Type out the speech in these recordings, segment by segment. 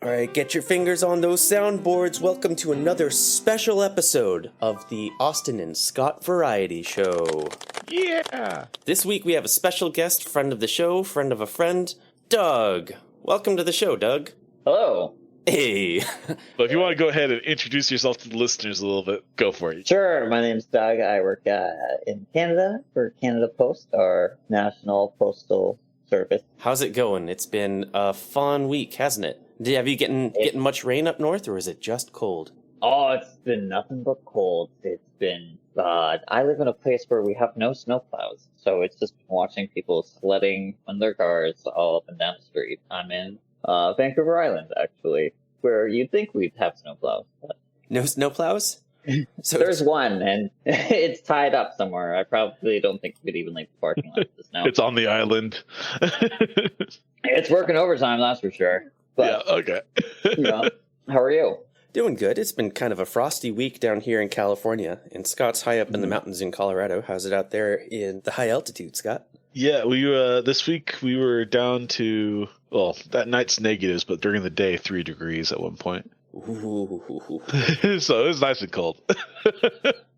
All right, get your fingers on those soundboards. Welcome to another special episode of the Austin and Scott Variety Show. Yeah! This week we have a special guest, friend of the show, friend of a friend, Doug. Welcome to the show, Doug. Hello. Hey. Well, if you want to go ahead and introduce yourself to the listeners a little bit, go for it. Sure, my name's Doug. I work in Canada for Canada Post, our national postal service. How's it going? It's been a fun week, hasn't it? Have you getting much rain up north, or is it just cold? Oh, it's been nothing but cold. It's been I live in a place where we have no snowplows, so it's just watching people sledding on their cars all up and down the street. I'm in Vancouver Island, actually, where you'd think we'd have snowplows. But... No snowplows? So there's one, and it's tied up somewhere. I probably don't think we could even leave the parking lot with the snow. It's on the island. It's working overtime, that's for sure. But, yeah, okay. How are you? Doing good. It's been kind of a frosty week down here in California, and Scott's high up in the mountains in Colorado. How's it out there in the high altitude, Scott? Yeah, we this week we were down to, well, that night's negatives, but during the day 3 degrees at one point. Ooh. So it was nice and cold.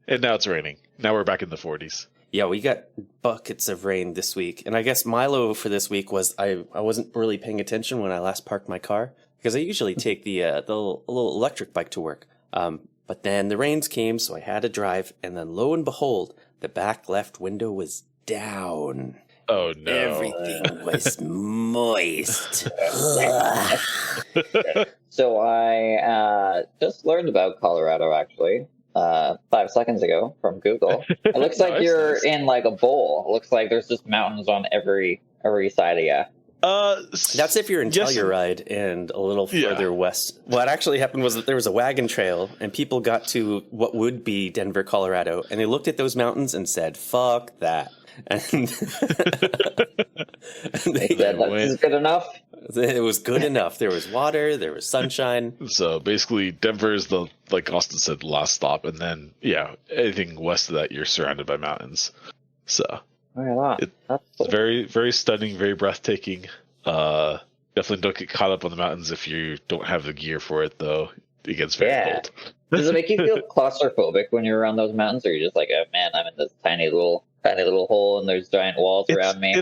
And now it's raining. Now we're back in the 40s. Yeah, we got buckets of rain this week. And I guess my low for this week was I wasn't really paying attention when I last parked my car, because I usually take the little electric bike to work. But then the rains came, so I had to drive. And then lo and behold, the back left window was down. Oh, no. Everything was moist. So I just learned about Colorado, actually. 5 seconds ago from Google. It looks like you're in like a bowl. It looks like there's just mountains on every side of you. That's if you're in Telluride and a little further west. What actually happened was that there was a wagon trail, and people got to what would be Denver, Colorado, and they looked at those mountains and said, "Fuck that." And they said, "This is good enough." It was good enough. There was water, there was sunshine. So basically, Denver is the, like Austin said, last stop, and then anything west of that, you're surrounded by mountains. So it's very, very stunning, very breathtaking. Definitely don't get caught up on the mountains if you don't have the gear for it, though. It gets very cold. Does it make you feel claustrophobic when you're around those mountains, or you're just like, oh man, I'm in this tiny little hole and there's giant walls around me?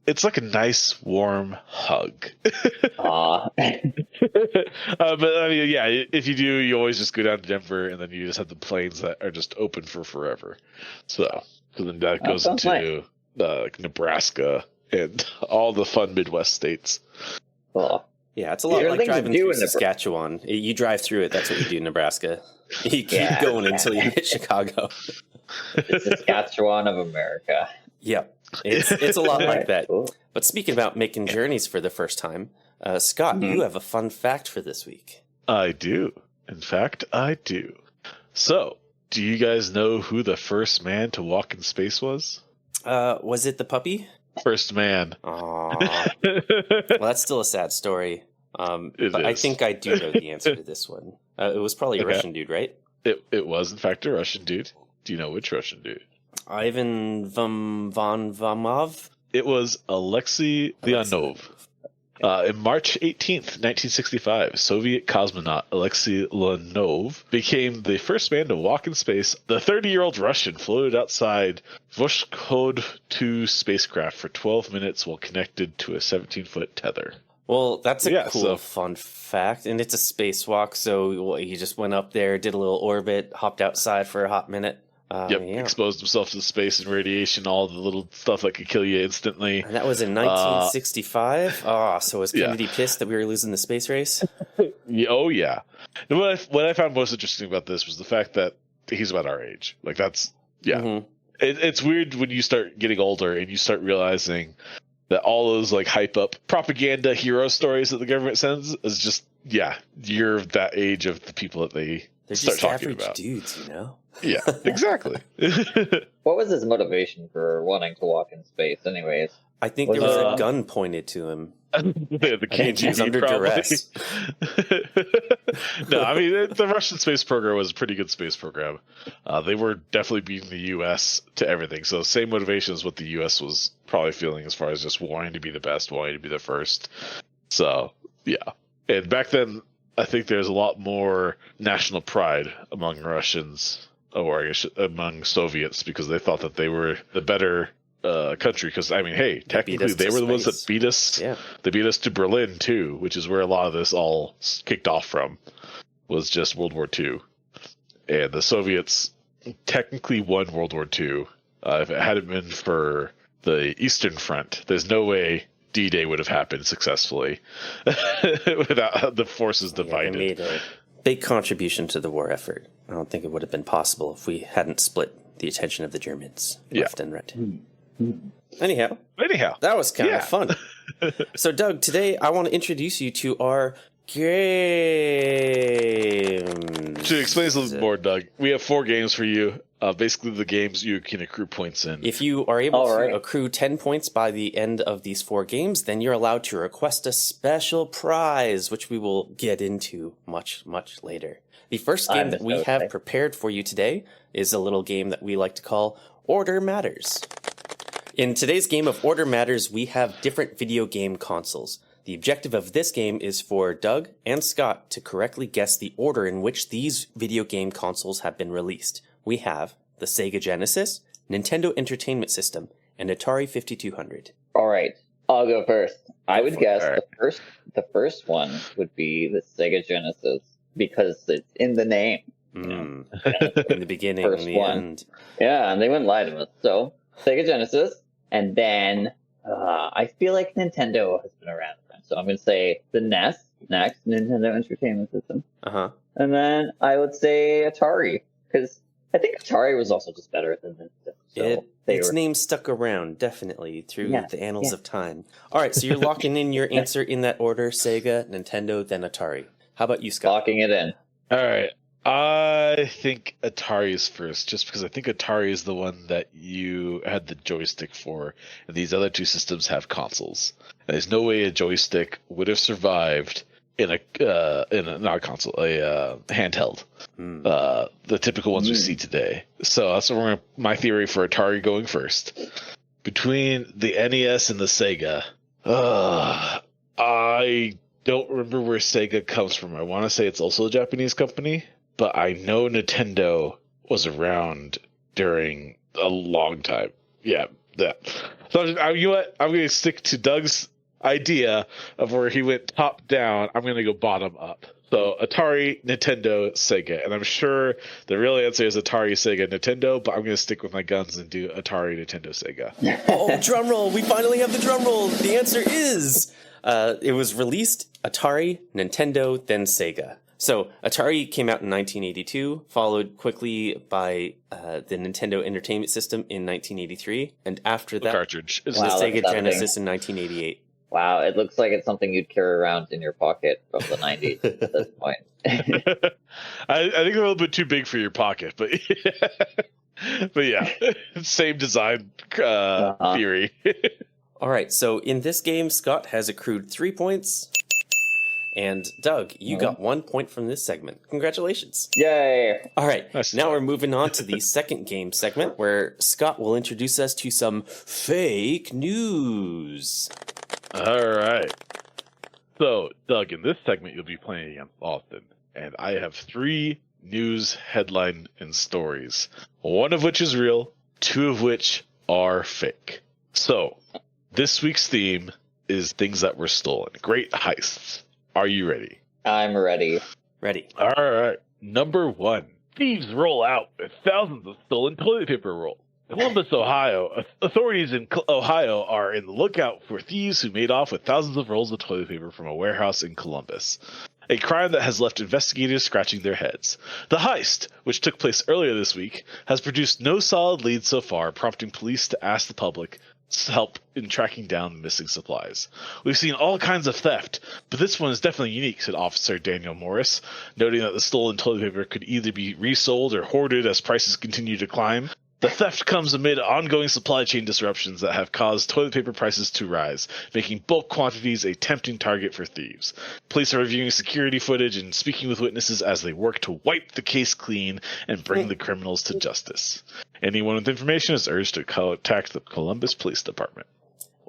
It's like a nice warm hug. Aw. But I mean, yeah, if you do, you always just go down to Denver, and then you just have the plains that are just open for forever. So then that goes into like Nebraska and all the fun Midwest states. Oh. Yeah, it's a lot like driving through Saskatchewan. You drive through it, that's what you do in Nebraska. You keep going until you hit Chicago. The Saskatchewan of America. Yep. It's a lot like that. Cool. But speaking about making journeys for the first time, Scott, you have a fun fact for this week. I do. In fact, I do. So, do you guys know who the first man to walk in space was? Was it the puppy? First man. Aww. Well, that's still a sad story. But I think I do know the answer to this one. It was probably a Russian dude, right? It was, in fact, a Russian dude. Do you know which Russian dude? Ivan von Vamov? It was Alexei Leonov. In March 18th, 1965, Soviet cosmonaut Alexei Leonov became the first man to walk in space. The 30-year-old Russian floated outside Voskhod 2 spacecraft for 12 minutes while connected to a 17-foot tether. Well, that's a fun fact, and it's a spacewalk, so he just went up there, did a little orbit, hopped outside for a hot minute. Exposed himself to the space and radiation, all the little stuff that could kill you instantly. And that was in 1965? So was Kennedy pissed that we were losing the space race? Oh, yeah. And what I found most interesting about this was the fact that he's about our age. Like, that's, Mm-hmm. It's weird when you start getting older and you start realizing that all those, like, hype up propaganda hero stories that the government sends is just, you're that age of the people that they're start just talking average about. Dudes, you know? Yeah, exactly. What was his motivation for wanting to walk in space, anyways? I think there was a gun pointed to him. The KGB he's under duress. No, I mean, the Russian space program was a pretty good space program. They were definitely beating the U.S. to everything. So same motivation as what the U.S. was probably feeling as far as just wanting to be the best, wanting to be the first. So, yeah. And back then, I think there's a lot more national pride among Russians, or I guess among Soviets, because they thought that they were the better country. Because, I mean, hey, technically they were the ones that beat us. Yeah. They beat us to Berlin, too, which is where a lot of this all kicked off from, was just World War II. And the Soviets technically won World War II. If it hadn't been for the Eastern Front, there's no way D-Day would have happened successfully without the forces divided. They made a big contribution to the war effort. I don't think it would have been possible if we hadn't split the attention of the Germans left and right. Anyhow, that was kind of fun. So, Doug, today I want to introduce you to our games. To explain this a little more, Doug, we have 4 games for you. Basically, the games you can accrue points in. If you are able to accrue 10 points by the end of these 4 games, then you're allowed to request a special prize, which we will get into much, much later. The first game that we have prepared for you today is a little game that we like to call Order Matters. In today's game of Order Matters, we have different video game consoles. The objective of this game is for Doug and Scott to correctly guess the order in which these video game consoles have been released. We have the Sega Genesis, Nintendo Entertainment System, and Atari 5200. All right, I'll go first. I would guess the first one would be the Sega Genesis because it's in the name. In the beginning, in the end. Yeah, and they wouldn't lie to us. So Sega Genesis, and then I feel like Nintendo has been around. So I'm going to say the NES next, Nintendo Entertainment System. And then I would say Atari, because I think Atari was also just better than Nintendo. So its name stuck around, definitely, through the annals of time. All right, so you're locking in your answer in that order, Sega, Nintendo, then Atari. How about you, Scott? Locking it in. All right. I think Atari is first, just because I think Atari is the one that you had the joystick for, and these other 2 systems have consoles. And there's no way a joystick would have survived in a not a console, a handheld. The typical ones we see today. So that's my theory for Atari going first. Between the NES and the Sega, I don't remember where Sega comes from. I want to say it's also a Japanese company, but I know Nintendo was around during a long time. Yeah, that. So you know what? I'm going to stick to Doug's idea of where he went top down. I'm going to go bottom up. So Atari, Nintendo, Sega. And I'm sure the real answer is Atari, Sega, Nintendo, but I'm going to stick with my guns and do Atari, Nintendo, Sega. Oh, drum roll. We finally have the drum roll. The answer is it was released Atari, Nintendo, then Sega. So Atari came out in 1982, followed quickly by the Nintendo Entertainment System in 1983, and after that, cartridge. The Sega Genesis in 1988. Wow, it looks like it's something you'd carry around in your pocket from the 90s at this point. I think they're a little bit too big for your pocket, but yeah, same design theory. All right, so in this game, Scott has accrued 3 points. And Doug, you got 1 point from this segment. Congratulations. Yay. All right, now we're moving on to the second game segment where Scott will introduce us to some fake news. All right. So, Doug, in this segment, you'll be playing against Austin. And I have 3 news headline and stories. 1 of which is real, 2 of which are fake. So, this week's theme is things that were stolen. Great heists. Are you ready? I'm ready. Ready. All right. Number 1. Thieves roll out with thousands of stolen toilet paper rolls. Columbus, Ohio. Authorities in Ohio are in the lookout for thieves who made off with thousands of rolls of toilet paper from a warehouse in Columbus. A crime that has left investigators scratching their heads. The heist, which took place earlier this week, has produced no solid leads so far, prompting police to ask the public help in tracking down the missing supplies. We've seen all kinds of theft, but this one is definitely unique, said Officer Daniel Morris, noting that the stolen toilet paper could either be resold or hoarded as prices continue to climb. The theft comes amid ongoing supply chain disruptions that have caused toilet paper prices to rise, making bulk quantities a tempting target for thieves. Police are reviewing security footage and speaking with witnesses as they work to wipe the case clean and bring the criminals to justice. Anyone with information is urged to contact the Columbus Police Department.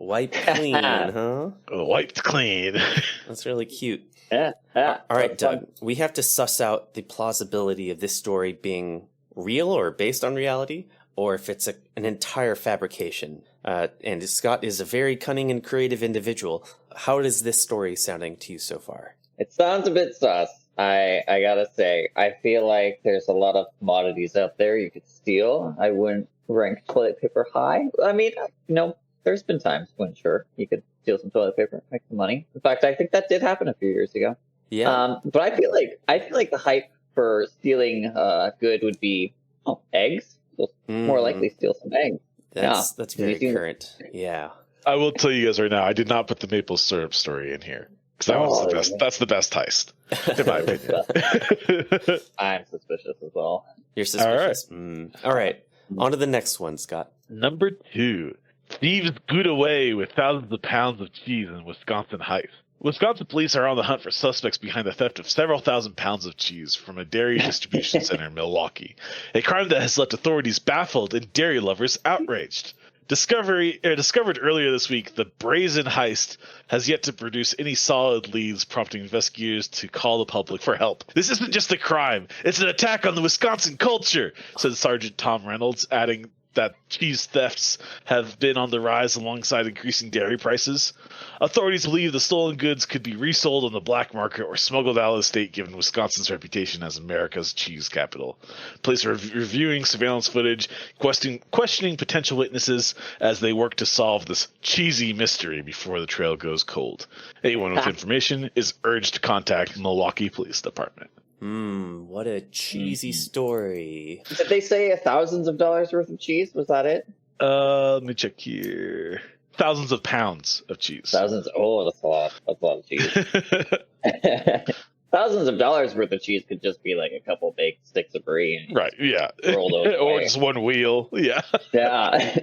Wiped clean, huh? Wiped clean. That's really cute. Yeah. All right, That's Doug. fun. We have to suss out the plausibility of this story being real or based on reality, or if it's an entire fabrication. And Scott is a very cunning and creative individual. How is this story sounding to you so far? It sounds a bit sus. I gotta say, I feel like there's a lot of commodities out there you could steal. I wouldn't rank toilet paper high. I mean, there's been times when sure you could steal some toilet paper, make some money. In fact, I think that did happen a few years ago. Yeah. But I feel like the hype for stealing good would be eggs. So more likely steal some eggs. That's very current. Yeah. I will tell you guys right now, I did not put the maple syrup story in here. Because that was the best. Yeah. That's the best heist, in my opinion. I'm suspicious as well. You're suspicious. All right. On to the next one, Scott. Number 2. Thieves boot away with thousands of pounds of cheese in Wisconsin heist. Wisconsin police are on the hunt for suspects behind the theft of several thousand pounds of cheese from a dairy distribution center in Milwaukee. A crime that has left authorities baffled and dairy lovers outraged. Discovered earlier this week, the brazen heist has yet to produce any solid leads, prompting investigators to call the public for help. This isn't just a crime, it's an attack on the Wisconsin culture, said Sergeant Tom Reynolds, adding that cheese thefts have been on the rise alongside increasing dairy prices. Authorities believe the stolen goods could be resold on the black market or smuggled out of the state, given Wisconsin's reputation as America's cheese capital. Police are reviewing surveillance footage, questioning potential witnesses as they work to solve this cheesy mystery before the trail goes cold. Anyone with information is urged to contact Milwaukee Police Department. What a cheesy story. Did they say thousands of dollars worth of cheese? Was that it? Let me check here. Thousands of pounds of cheese. Thousands. Oh, that's a lot. That's a lot of cheese. Thousands of dollars worth of cheese could just be like a couple baked sticks of brie. Right, yeah. Or just one wheel. Yeah. Yeah.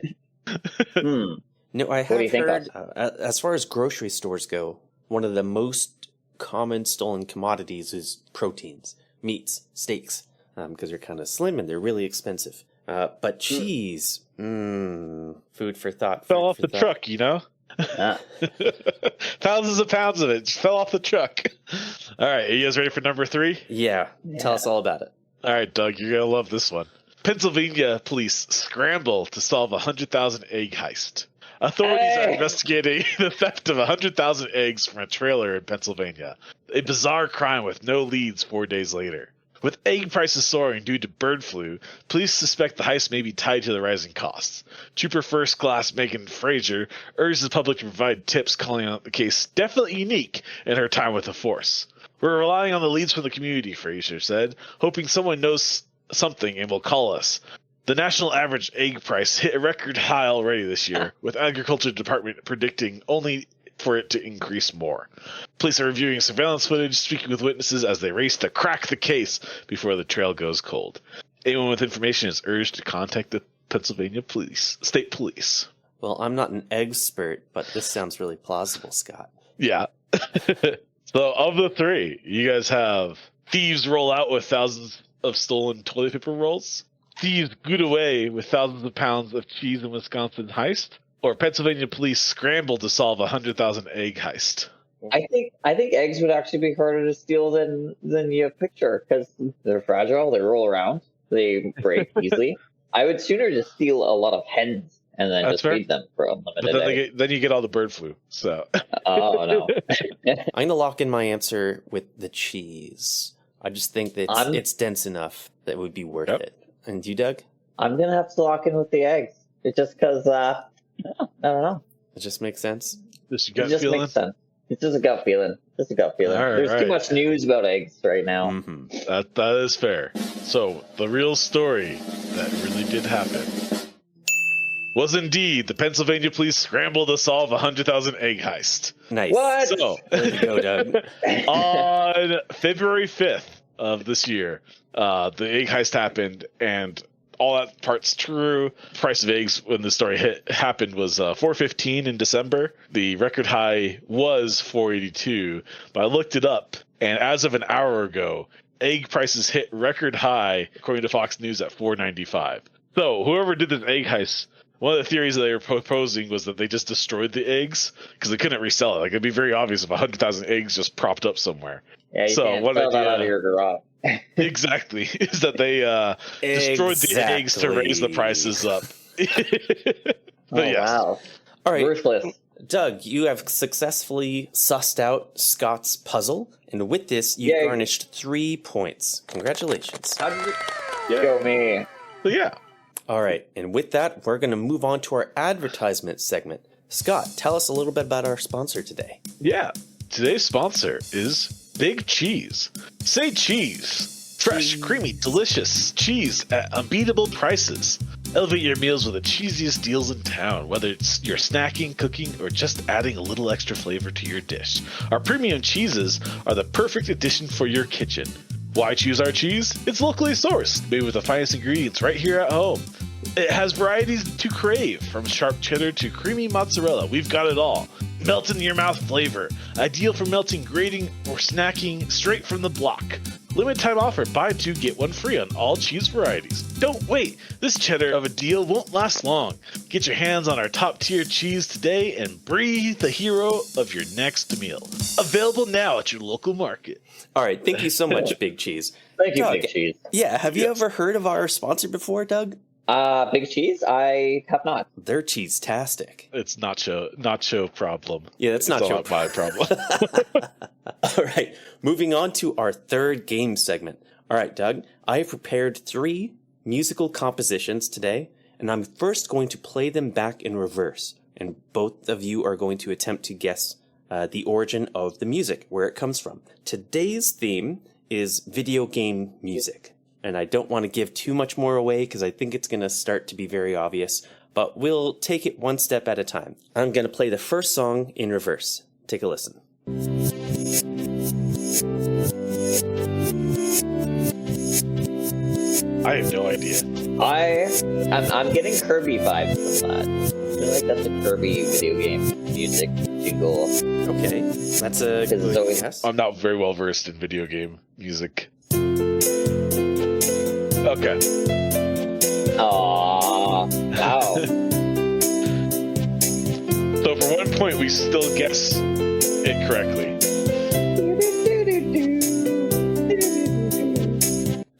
No, I What do you have think heard, as far as grocery stores go, one of the most common stolen commodities is proteins, meats, steaks, because they're kind of slim and they're really expensive. But cheese, food for thought. Fell off the truck, you know? Thousands of pounds of it just fell off the truck. All right, are you guys ready for number 3? Yeah, tell us all about it. All right, Doug, you're going to love this one. Pennsylvania police scramble to solve a 100,000 egg heist. Authorities are investigating the theft of 100,000 eggs from a trailer in Pennsylvania. A bizarre crime with no leads 4 days later. With egg prices soaring due to bird flu, police suspect the heist may be tied to the rising costs. Trooper First Class Megan Frazier urged the public to provide tips, calling out the case definitely unique in her time with the force. We're relying on the leads from the community, Frazier said, hoping someone knows something and will call us. The national average egg price hit a record high already this year, with Agriculture Department predicting only for it to increase more. Police are reviewing surveillance footage, speaking with witnesses as they race to crack the case before the trail goes cold. Anyone with information is urged to contact the Pennsylvania State Police. Well, I'm not an expert, but this sounds really plausible, Scott. Yeah. So, of the 3, you guys have thieves roll out with thousands of stolen toilet paper rolls, thieves boot away with thousands of pounds of cheese in Wisconsin heist, or Pennsylvania police scramble to solve a 100,000 egg heist. I think eggs would actually be harder to steal than you picture because they're fragile, they roll around, they break easily. I would sooner just steal a lot of hens and then just feed them for unlimited eggs. Then you get all the bird flu. So. Oh no. I'm gonna lock in my answer with the cheese. I just think that it's dense enough that it would be worth it. And you, Doug? I'm gonna have to lock in with the eggs. It's just because I don't know. It just makes sense. Makes sense. It's just a gut feeling. There's too much news about eggs right now. That is fair. So the real story that really did happen was indeed the Pennsylvania police scrambled to solve a 100,000 egg heist. Nice. What? So, there you go, Doug. On February 5th of this year, the egg heist happened, and all that part's true. The price of eggs when the story happened was $4.15 in December. The record high was $4.82, but I looked it up, and as of an hour ago, egg prices hit record high, according to Fox News, at $4.95. So whoever did this egg heist One of the theories that they were proposing was that they just destroyed the eggs because they couldn't resell it. Like, it'd be very obvious if 100,000 eggs just propped up somewhere. Yeah, you can't sell that out of your garage. Exactly, is that they destroyed the eggs to raise the prices up. But yes. Wow. All right. Ruthless. Doug, you have successfully sussed out Scott's puzzle, and with this, you garnished 3 points. Congratulations. How did it go me? So yeah. All right, and with that, we're going to move on to our advertisement segment. Scott, tell us a little bit about our sponsor today. Yeah, today's sponsor is Big Cheese. Say cheese. Fresh, creamy, delicious cheese at unbeatable prices. Elevate your meals with the cheesiest deals in town, whether it's you're snacking, cooking, or just adding a little extra flavor to your dish. Our premium cheeses are the perfect addition for your kitchen. Why choose our cheese? It's locally sourced, made with the finest ingredients right here at home. It has varieties to crave, from sharp cheddar to creamy mozzarella. We've got it all. Melt in your mouth flavor. Ideal for melting, grating, or snacking straight from the block. Limited time offer, buy 2 get 1 free on all cheese varieties. Don't wait, this cheddar of a deal won't last long. Get your hands on our top tier cheese today and breathe the hero of your next meal. Available now at your local market. All right, thank you so much, Big Cheese. Thank you, Doug, Big Cheese. Yeah, have you ever heard of our sponsor before, Doug? Big Cheese? I have not. They're cheese-tastic. It's nacho problem. Yeah, that's not my problem. All right, moving on to our third game segment. All right, Doug, I have prepared 3 musical compositions today, and I'm first going to play them back in reverse, and both of you are going to attempt to guess the origin of the music, where it comes from. Today's theme is video game music, and I don't want to give too much more away because I think it's going to start to be very obvious, but we'll take it one step at a time. I'm going to play the first song in reverse. Take a listen. I have no idea. I'm getting Kirby vibes from that. I feel like that's a Kirby video game music jingle. Okay, that's a good guess. I'm not very well versed in video game music. Okay. Aww. Wow. So for 1 point, we still guess incorrectly.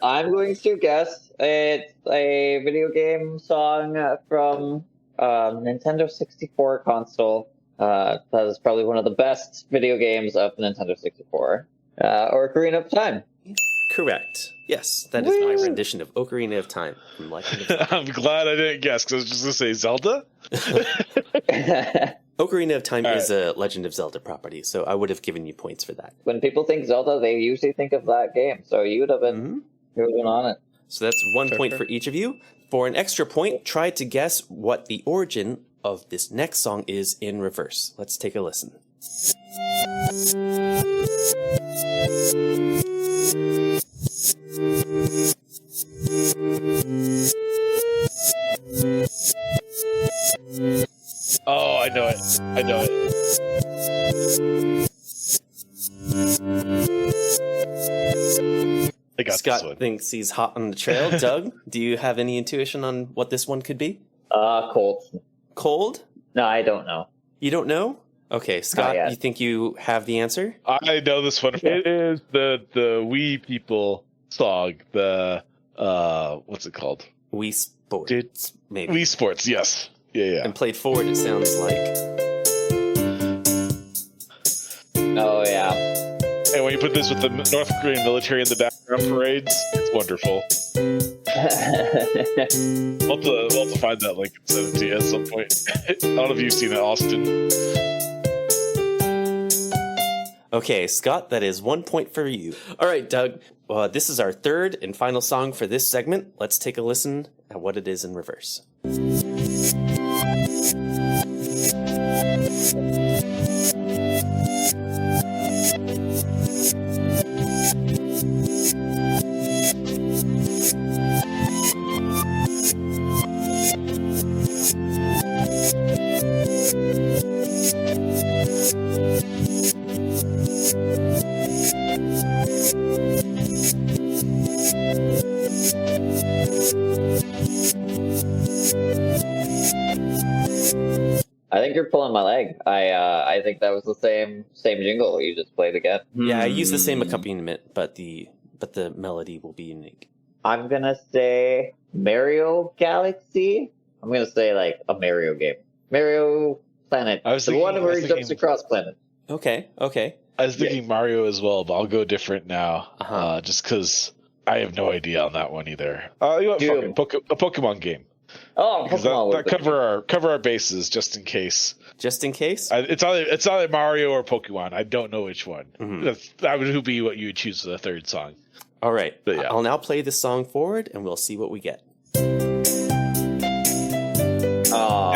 I'm going to guess it's a video game song from Nintendo 64 console. That is probably one of the best video games of Nintendo 64. Ocarina of Time. Correct. Yes, that is my rendition of Ocarina of Time from Legend of Zelda. I'm glad I didn't guess, because I was just going to say Zelda. Ocarina of Time is a Legend of Zelda property, so I would have given you points for that. When people think Zelda, they usually think of that game, so you would have been on it. So that's 1 point for each of you. For an extra point, try to guess what the origin of this next song is in reverse. Let's take a listen. Oh, I know it. I know it. I got Scott this one. thinks he's hot on the trail. Doug, do you have any intuition on what this one could be? Cold. Cold? No, I don't know. You don't know? Okay, Scott, you think you have the answer? I know this one. It is the Wii People song. The what's it called? Wii Sports, maybe. Wii Sports, yes. Yeah. And played forward, it sounds like. Oh, yeah. And when you put this with the North Korean military in the background parades, it's wonderful. We'll have to find that link and send it to you at some point. I don't know if you've seen it, Austin. Okay, Scott, that is 1 point for you. All right, Doug, this is our third and final song for this segment. Let's take a listen at what it is in reverse. think you're pulling my leg. I think that was the same jingle you just played again. Yeah, I use the same accompaniment, but the melody will be unique. I'm gonna say Mario Galaxy. I'm gonna say like a Mario game. Mario Planet. The one where he jumps across planets. Okay. I was thinking Mario as well, but I'll go different now. Just because I have no idea on that one either. You know what? A Pokemon game. Oh, Pokemon. That cover our bases just in case. Just in case? It's either Mario or Pokemon. I don't know which one. That would be what you would choose for the third song. All right. But yeah. I'll now play the song forward, and we'll see what we get. Is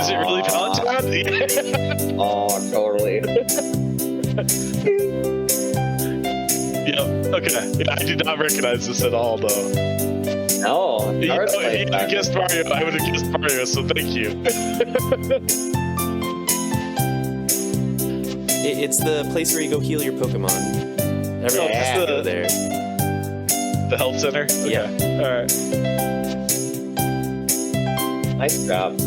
it really Palatine? Oh, totally. Yep. Okay. Yeah, I did not recognize this at all, though. No. You guessed Mario. I would have guessed Mario, so thank you. It's the place where you go heal your Pokemon. Everyone has to go there. The health center? Okay. Yeah. All right. Nice job.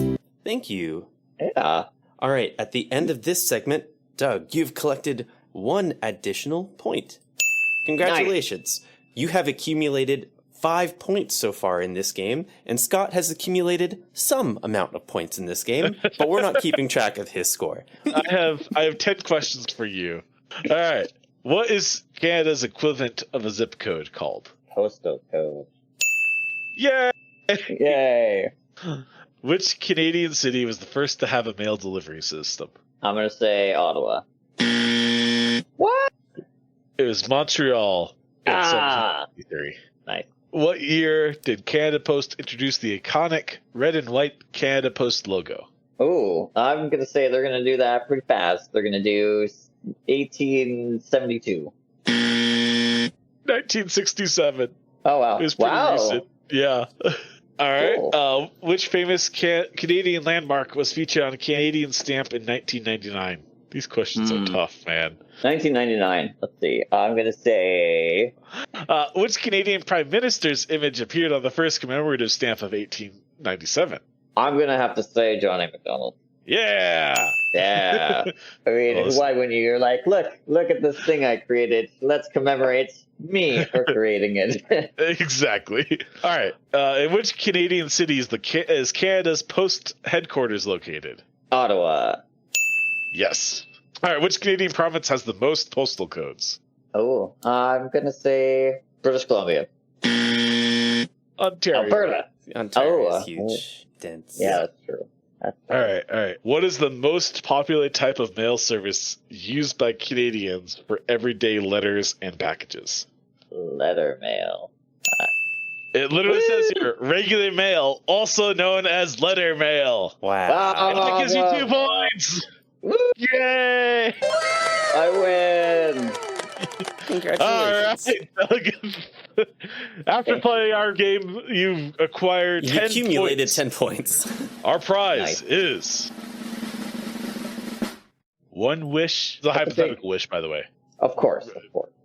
Thank you. Yeah. All right. At the end of this segment, Doug, you've collected 1 additional point. Congratulations. Nice. You have accumulated 5 points so far in this game, and Scott has accumulated some amount of points in this game, but we're not keeping track of his score. I have 10 questions for you. All right. What is Canada's equivalent of a zip code called? Postal code. Yay! Yay! Which Canadian city was the first to have a mail delivery system? I'm going to say Ottawa. What? It was Montreal in 1753. Nice. What year did Canada Post introduce the iconic red and white Canada Post logo? Oh, I'm going to say they're going to do that pretty fast. They're going to do 1872. 1967. Oh, wow. It was pretty recent. Yeah. All right. Cool. Which famous Canadian landmark was featured on a Canadian stamp in 1999? These questions are tough, man. 1999. Let's see. I'm going to say... which Canadian Prime Minister's image appeared on the first commemorative stamp of 1897? I'm going to have to say John A. Macdonald. Yeah. Yeah. I mean, why wouldn't you? You're like, look at this thing I created. Let's commemorate me for creating it. Exactly. All right. In which Canadian city is Canada's post headquarters located? Ottawa. Yes. All right. Which Canadian province has the most postal codes? Oh, I'm going to say British Columbia. Ontario. Alberta. Ontario is huge. Dense. Yeah, that's true. All right. What is the most popular type of mail service used by Canadians for everyday letters and packages? Letter mail. It literally says here, regular mail, also known as letter mail. Wow. That gives you 2 points. Woo! Yay! I win. Congratulations. All right. After playing our game, you've acquired 10 points. You accumulated 10 points. Our prize is 1 wish. It's a hypothetical wish, by the way. Of course.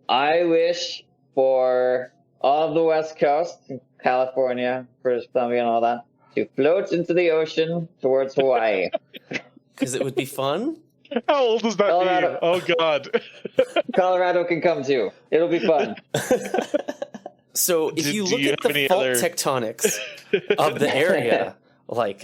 I wish for all of the West Coast, California, British Columbia, and all that, to float into the ocean towards Hawaii. Because it would be fun? How old does that mean? Oh, God. Colorado can come too. It'll be fun. So if you look at the fault tectonics of the area, like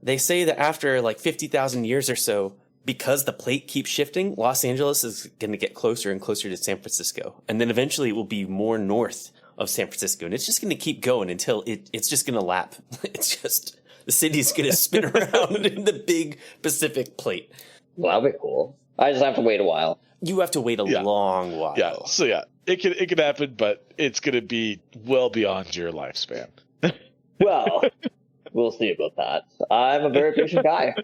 they say that after like 50,000 years or so, because the plate keeps shifting, Los Angeles is going to get closer and closer to San Francisco. And then eventually it will be more north of San Francisco. And it's just going to keep going until it's just going to lap. It's just, the city's going to spin around in the big Pacific plate. Well, that'll be cool. I just have to wait a while. You have to wait a long while. Yeah, so it could happen, but it's going to be well beyond your lifespan. Well, we'll see about that. I'm a very patient guy.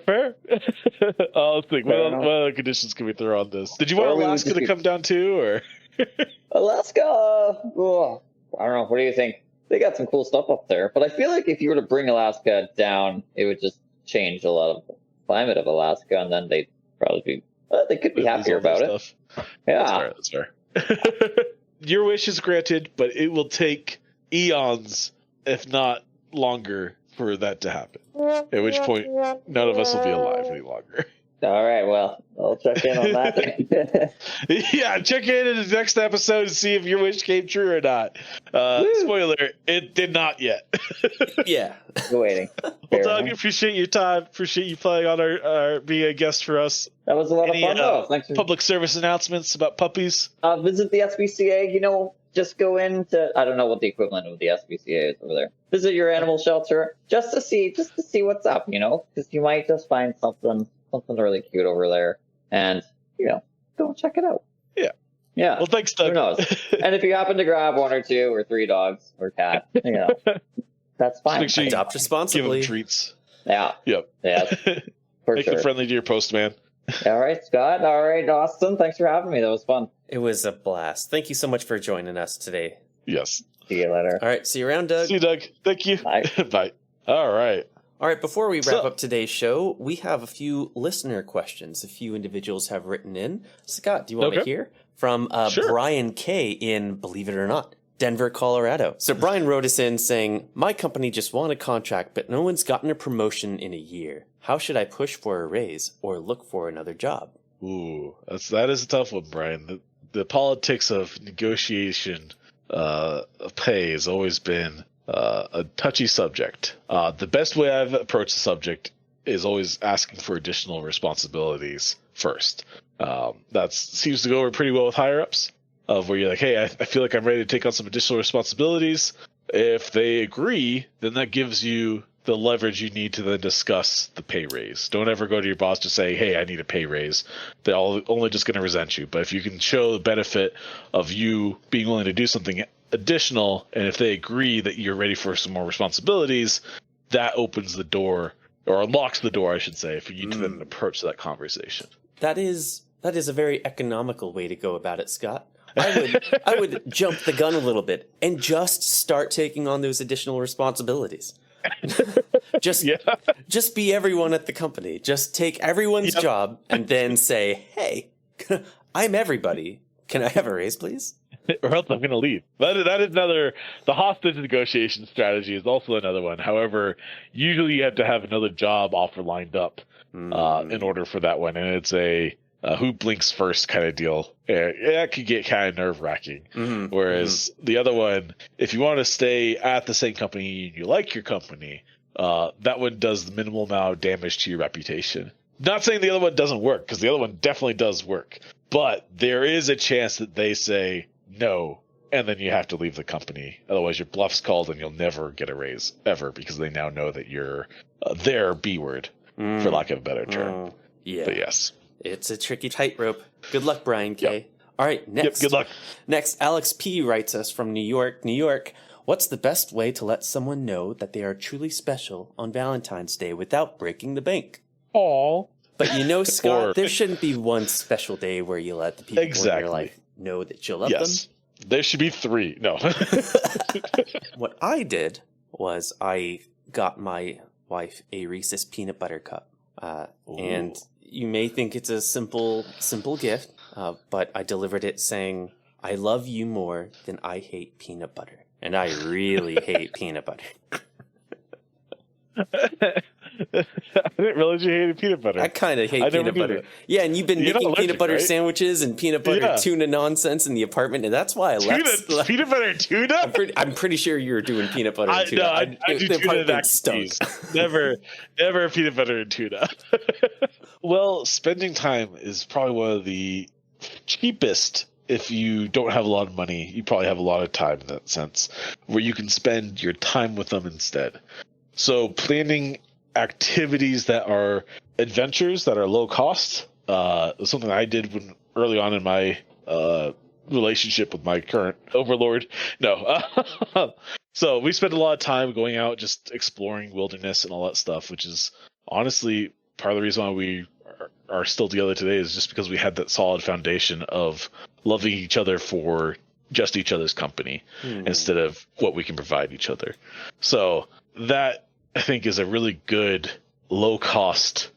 Fair. Let's think. What other conditions can we throw on this? Did you want Alaska to come down too, or? Alaska? Oh, I don't know. What do you think? They got some cool stuff up there, but I feel like if you were to bring Alaska down, it would just change a lot of the climate of Alaska, and then they'd probably be. They could be happier about it. Yeah, that's fair. Your wish is granted, but it will take eons, if not longer, for that to happen. At which point, none of us will be alive any longer. All right, well, I'll check in on that. Yeah, check in the next episode and see if your wish came true or not. Spoiler, it did not yet. Yeah. Waiting. Well, Doug, appreciate your time. Appreciate you playing on our being a guest for us. That was a lot of fun, though. Thanks for public service announcements about puppies. Visit the SPCA, just go into, I don't know what the equivalent of the SPCA is over there. Visit your animal shelter just to see what's up, because you might just find something really cute over there, and go check it out. Yeah. Well, thanks, Doug. Who knows? And if you happen to grab 1 or 2 or 3 dogs or cat, that's fine. Make sure you adopt responsibly. Give them treats. Yeah. Yep. Yeah. For Make sure. them friendly to your postman. All right, Scott. All right, Austin. Thanks for having me. That was fun. It was a blast. Thank you so much for joining us today. Yes. See you later. All right, see you around, Doug. See you, Doug. Thank you. Bye. Bye. All right. All right, before we wrap up today's show, we have a few listener questions. A few individuals have written in. Scott, do you want to hear? From Sure. Brian K. in, believe it or not, Denver, Colorado. So Brian wrote us in saying, my company just won a contract, but no one's gotten a promotion in a year. How should I push for a raise or look for another job? Ooh, that is a tough one, Brian. The politics of negotiation of pay has always been a touchy subject. The best way I've approached the subject is always asking for additional responsibilities first. That seems to go over pretty well with higher ups, of where you're like, hey, I feel like I'm ready to take on some additional responsibilities. If they agree, then that gives you the leverage you need to then discuss the pay raise. Don't ever go to your boss to say, hey, I need a pay raise. They're only just going to resent you. But if you can show the benefit of you being willing to do something additional, and if they agree that you're ready for some more responsibilities, that opens the door, or unlocks the door, I should say, for you to then approach that conversation. That is a very economical way to go about it, Scott. I would jump the gun a little bit and just start taking on those additional responsibilities. Just be everyone at the company. Just take everyone's job and then say, hey, I'm everybody. Can I have a raise, please? Or else I'm going to leave. That is another. The hostage negotiation strategy is also another one. However, usually you have to have another job offer lined up in order for that one, and it's a who blinks first kind of deal. That could get kind of nerve wracking. Whereas the other one, if you want to stay at the same company and you like your company, that one does the minimal amount of damage to your reputation. Not saying the other one doesn't work, because the other one definitely does work. But there is a chance that they say no, and then you have to leave the company. Otherwise, your bluff's called and you'll never get a raise, ever, because they now know that you're their B-word, for lack of a better term. Yeah. But yes. It's a tricky tightrope. Good luck, Brian K. Yep. All right, next. Good luck. Next, Alex P. writes us from New York. New York, what's the best way to let someone know that they are truly special on Valentine's Day without breaking the bank? Aww. But Scott, there shouldn't be one special day where you let the people in your life know that you love them. There should be 3. No. What I did was I got my wife a Reese's peanut butter cup. And you may think it's a simple gift, but I delivered it saying, I love you more than I hate peanut butter. And I really hate peanut butter. I didn't realize you hated peanut butter. I kind of hate peanut butter. Yeah, and you've been making peanut butter sandwiches and peanut butter tuna nonsense in the apartment, and that's why I left. Peanut butter tuna? I'm pretty sure you were doing peanut butter and tuna. No, I do the tuna apartment stunk. Never peanut butter and tuna. Well, spending time is probably one of the cheapest. If you don't have a lot of money, you probably have a lot of time in that sense, where you can spend your time with them instead. So planning activities that are adventures that are low cost was something I did early on in my relationship with my current overlord. So we spent a lot of time going out, just exploring wilderness and all that stuff, which is honestly part of the reason why we are still together today, is just because we had that solid foundation of loving each other for just each other's company instead of what we can provide each other. So that, I think, is a really good low cost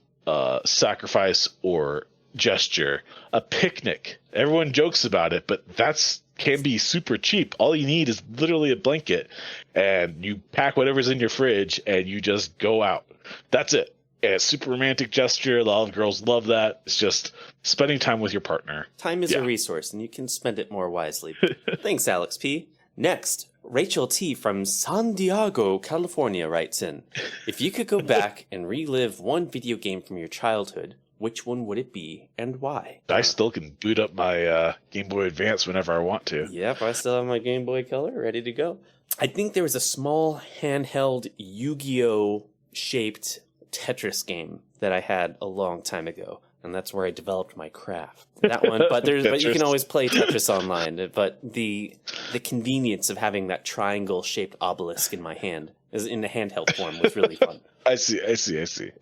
sacrifice or gesture. A picnic. Everyone jokes about it, but that's can be super cheap. All you need is literally a blanket, and you pack whatever's in your fridge, and you just go out. That's it. And it's a super romantic gesture. A lot of girls love that. It's just spending time with your partner. Time is a resource, and you can spend it more wisely. Thanks, Alex P. Next, Rachel T. from San Diego, California writes in, if you could go back and relive one video game from your childhood, which one would it be and why? I still can boot up my Game Boy Advance whenever I want to. Yep, I still have my Game Boy Color ready to go. I think there was a small handheld Yu-Gi-Oh! Shaped Tetris game that I had a long time ago, and that's where I developed my craft. That one, but you can always play Tetris online. But the convenience of having that triangle shaped obelisk in my hand is in the handheld form was really fun. I see.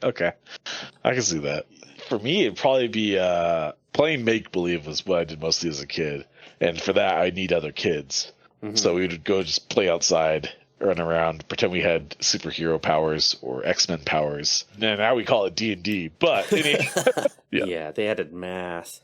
Okay, I can see that. For me, it'd probably be playing make believe was what I did mostly as a kid, and for that I need other kids. Mm-hmm. So we would go just play outside, run around, pretend we had superhero powers or X-Men powers. And now we call it D&D, but yeah, they added math.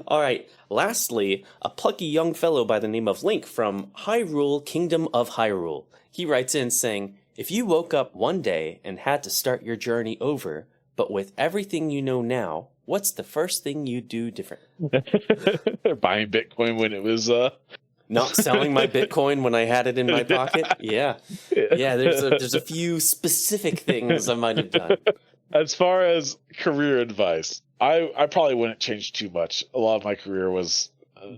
All right. Lastly, a plucky young fellow by the name of Link from Hyrule, Kingdom of Hyrule. He writes in saying, if you woke up one day and had to start your journey over, but with everything you know now, what's the first thing you'd do different? Buying Bitcoin when it was... Not selling my Bitcoin when I had it in my pocket? Yeah. There's a few specific things I might have done. As far as career advice, I probably wouldn't change too much. A lot of my career was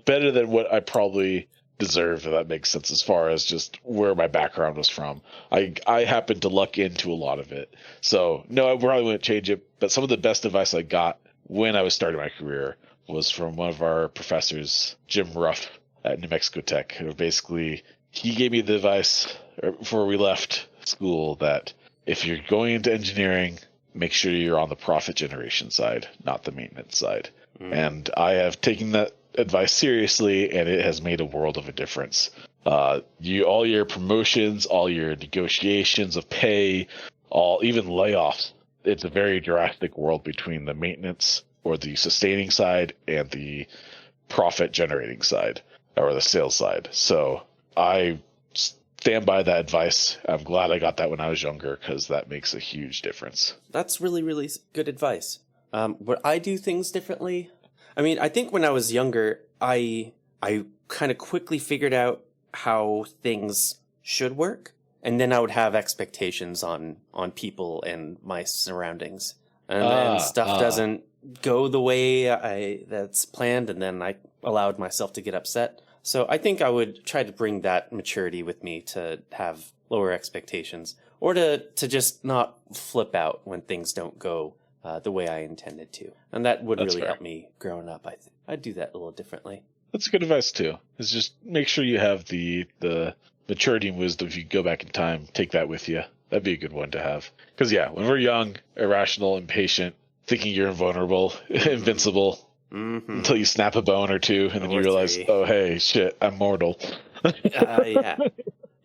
better than what I probably deserved, if that makes sense, as far as just where my background was from. I happened to luck into a lot of it. So, no, I probably wouldn't change it. But some of the best advice I got when I was starting my career was from one of our professors, Jim Ruff, at New Mexico Tech. Basically, he gave me the advice before we left school that if you're going into engineering, make sure you're on the profit generation side, not the maintenance side. And I have taken that advice seriously, and it has made a world of a difference. All your promotions, all your negotiations of pay, even layoffs, it's a very drastic world between the maintenance or the sustaining side and the profit generating side, or the sales side. So I stand by that advice. I'm glad I got that when I was younger, because that makes a huge difference. That's really, really good advice. Would I do things differently? I mean, I think when I was younger, I kind of quickly figured out how things should work, and then I would have expectations on people and my surroundings. And then stuff doesn't go the way that's planned, and then I allowed myself to get upset. So I think I would try to bring that maturity with me to have lower expectations, or to just not flip out when things don't go the way I intended to. And that would really help me growing up, I think. I'd do that a little differently. That's good advice, too. Is just make sure you have the maturity and wisdom. If you go back in time, take that with you. That'd be a good one to have. Because, when we're young, irrational, impatient, thinking you're invulnerable, invincible, until you snap a bone or two, and then you realize, oh, hey, shit, I'm mortal.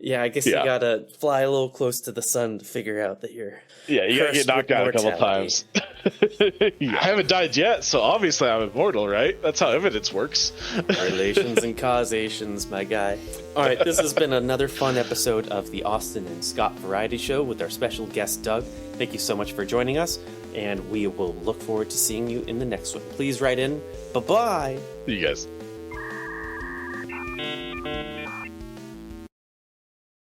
Yeah, I guess you gotta fly a little close to the sun to figure out that you're... Yeah, you gotta get knocked out a couple times. I haven't died yet, so obviously I'm immortal, right? That's how evidence works. Relations and causations, my guy. All right, this has been another fun episode of the Austin and Scott Variety Show with our special guest, Doug. Thank you so much for joining us, and we will look forward to seeing you in the next one. Please write in. Bye-bye. See you guys.